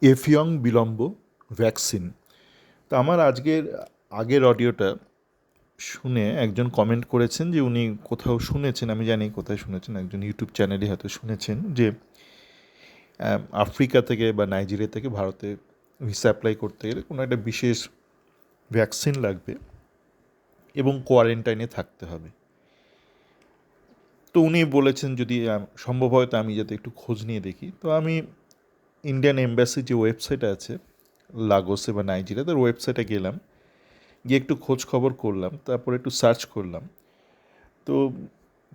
Efiong বিলম্ব vaccine. তো আমার আগের অডিওটা শুনে একজন কমেন্ট করেছেন যে উনি কোথাও শুনেছেন, আমি জানি কোথায় শুনেছেন, একজন ইউটিউব চ্যানেলে হয়তো শুনেছেন যে আফ্রিকা থেকে বা নাইজেরিয়া থেকে ভারতে ভিসা অ্যাপ্লাই করতে গেলে কোনো একটা বিশেষ ভ্যাকসিন লাগবে এবং কোয়ারেন্টাইনে থাকতে হবে। তো উনি বলেছেন যদি সম্ভব হয় তো আমি যাতে একটু খোঁজ নিয়ে দেখি। তো আমি ইন্ডিয়ান এম্বাসির যে ওয়েবসাইট আছে লাগোসে বা নাইজেরিয়া, তার ওয়েবসাইটে গেলাম, গিয়ে একটু খোঁজ খবর করলাম, তারপরে একটু সার্চ করলাম। তো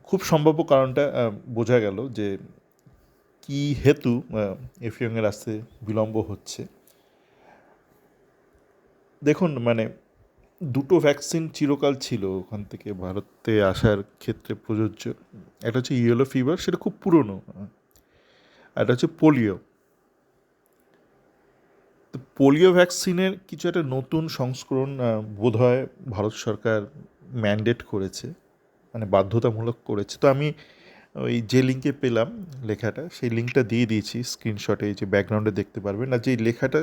খুব সম্ভাব্য কারণটা বোঝা গেল যে কী হেতু এফিওংয়ের আসতে বিলম্ব হচ্ছে। দেখুন, মানে দুটো ভ্যাকসিন চিরকাল ছিল ওখান থেকে ভারতে আসার ক্ষেত্রে প্রযোজ্য। একটা হচ্ছে ইয়েলো ফিভার, সেটা খুব পুরনো, আর একটা হচ্ছে পোলিও। তো পোলিও ভ্যাকসিনের কিছু একটা নতুন সংস্করণ বোধহয় ভারত সরকার ম্যান্ডেট করেছে, মানে বাধ্যতামূলক করেছে। তো আমি ওই যে লিঙ্কে পেলাম লেখাটা, সেই লিঙ্কটা দিয়ে দিয়েছি স্ক্রিনশটে, যে ব্যাকগ্রাউন্ডে দেখতে পারবেন, আর যেই লেখাটা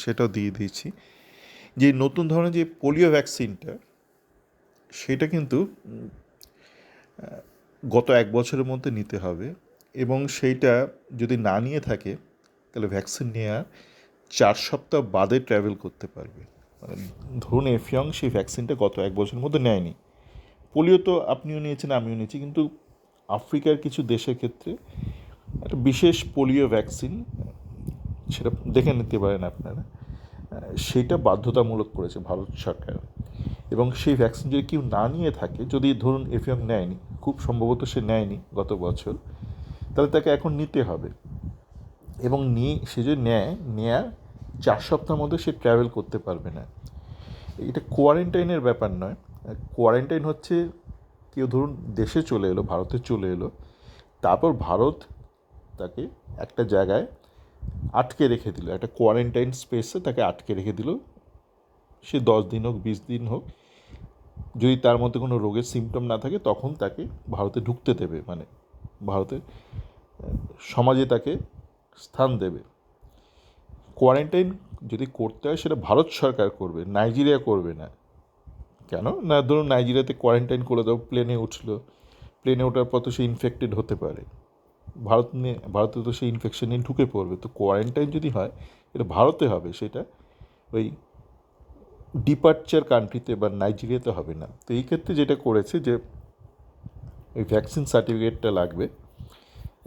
সেটাও দিয়ে দিয়েছি। যে নতুন ধরনের যে পোলিও ভ্যাকসিনটা, সেটা কিন্তু গত 1 বছরের মধ্যে নিতে হবে, এবং সেইটা যদি না নিয়ে থাকে তাহলে ভ্যাকসিন নেওয়ার 4 সপ্তাহ বাদে ট্র্যাভেল করতে পারবে। মানে ধরুন এফিয়ং সেই ভ্যাকসিনটা গত 1 বছরের মধ্যে নেয়নি। পোলিও তো আপনিও নিয়েছেন, আমিও নিয়েছি, কিন্তু আফ্রিকার কিছু দেশের ক্ষেত্রে একটা বিশেষ পোলিও ভ্যাকসিন, সেটা দেখে নিতে পারেন আপনারা, সেটা বাধ্যতামূলক করেছে ভারত সরকার। এবং সেই ভ্যাকসিন যদি কেউ না নিয়ে থাকে, যদি ধরুন এফিয়ং নেয়নি, খুব সম্ভবত সে নেয়নি গত বছর, তাহলে তাকে এখন নিতে হবে। এবং সে যদি নেয়ার 4 সপ্তাহের মধ্যে সে ট্র্যাভেল করতে পারবে না। এটা কোয়ারেন্টাইনের ব্যাপার নয়। কোয়ারেন্টাইন হচ্ছে কেউ ধরুন দেশে চলে এলো, ভারতে চলে এলো, তারপর ভারত তাকে একটা জায়গায় আটকে রেখে দিল, একটা কোয়ারেন্টাইন স্পেসে তাকে আটকে রেখে দিল। সে 10 দিন হোক, 20 দিন হোক, যদি তার মধ্যে কোনো রোগের সিমটম না থাকে তখন তাকে ভারতে ঢুকতে দেবে, মানে ভারতের সমাজে তাকে স্থান দেবে। কোয়ারেন্টাইন যদি করতে হয় সেটা ভারত সরকার করবে, নাইজেরিয়া করবে না। কেন না, ধরুন নাইজেরিয়াতে কোয়ারেন্টাইন করে দাও, প্লেনে উঠলো, প্লেনে ওঠার পর তো সে ইনফেক্টেড হতে পারে, ভারতে তো সেই ইনফেকশন নিয়ে ঢুকে পড়বে। তো কোয়ারেন্টাইন যদি হয় এটা ভারতে হবে, সেটা ওই ডিপার্চার কান্ট্রিতে বা নাইজেরিয়াতে হবে না। তো এই ক্ষেত্রে যেটা করেছে যে ওই ভ্যাকসিন সার্টিফিকেটটা লাগবে,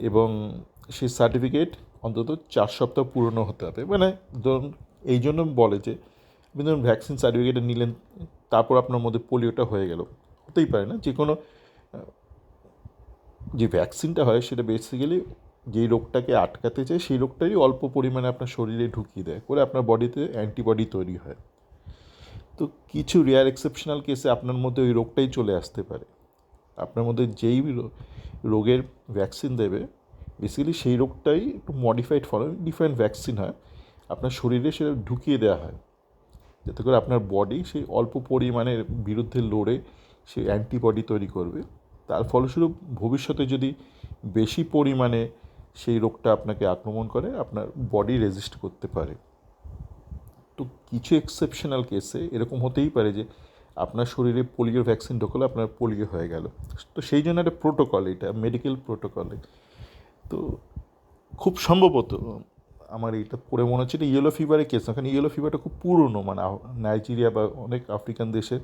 এবং সেই সার্টিফিকেট অন্তত 4 সপ্তাহ পুরনো হতে হবে। মানে ধরুন এই জন্য বলে যে আপনি ধরুন ভ্যাকসিন সার্টিফিকেটটা নিলেন, তারপর আপনার মধ্যে পোলিওটা হয়ে গেল, হতেই পারে না। যে কোনো যে ভ্যাকসিনটা হয় সেটা বেসিক্যালি যেই রোগটাকে আটকাতে চায় সেই রোগটাই অল্প পরিমাণে আপনার শরীরে ঢুকিয়ে দেয়, করে আপনার বডিতে অ্যান্টিবডি তৈরি হয়। তো কিছু রেয়ার এক্সেপশনাল কেসে আপনার মধ্যে ওই রোগটাই চলে আসতে পারে। আপনার মধ্যে যেই রোগের ভ্যাকসিন দেবে, বেসিক্যালি সেই রোগটাই একটু মডিফাইড ফর্মে ডিফারেন্ট ভ্যাকসিন হয়, আপনার শরীরে সেটা ঢুকিয়ে দেওয়া হয়, যাতে করে আপনার বডি সেই অল্প পরিমাণের বিরুদ্ধে লড়ে সেই অ্যান্টিবডি তৈরি করবে। তার ফলস্বরূপ ভবিষ্যতে যদি বেশি পরিমাণে সেই রোগটা আপনাকে আক্রমণ করে, আপনার বডি রেজিস্ট করতে পারে। তো কিছু এক্সেপশনাল কেসে এরকম হতেই পারে যে আপনার শরীরে পোলিও ভ্যাকসিন ঢোকালে আপনার পোলিও হয়ে গেল। তো সেই জন্য একটা প্রোটোকল, এটা মেডিকেল প্রোটোকলে। তো খুব সম্ভবত আমার এটা পড়ে মনে হচ্ছে এটা ইয়েলো ফিভারের কেস না, কারণ ইয়েলো ফিভারটা খুব পুরনো, মানে নাইজেরিয়া বা অনেক আফ্রিকান দেশে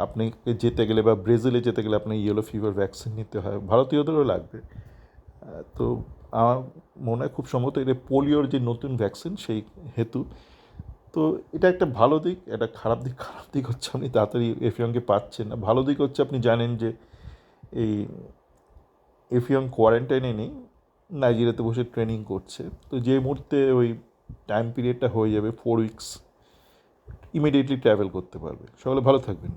আপনাকে যেতে গেলে বা ব্রাজিলে যেতে গেলে আপনার ইয়েলো ফিভার ভ্যাকসিন নিতে হয়, ভারতীয়দেরও লাগবে। তো আমার মনে হয় খুব সম্ভবত এটা পোলিওর যে নতুন ভ্যাকসিন সেই হেতু। তো এটা একটা ভালো দিক, এটা খারাপ দিক হচ্ছে আপনি তাড়াতাড়ি এফিয়ংকে পাচ্ছেন না। ভালো দিক হচ্ছে আপনি জানেন যে এই এফিয়ং কোয়ারেন্টাইনে নেই, নাইজেরিয়াতে বসে ট্রেনিং করছে। তো যে মুহূর্তে ওই টাইম পিরিয়ডটা হয়ে যাবে 4 উইকস, ইমিডিয়েটলি ট্রাভেল করতে পারবে। সকলে ভালো থাকবেন।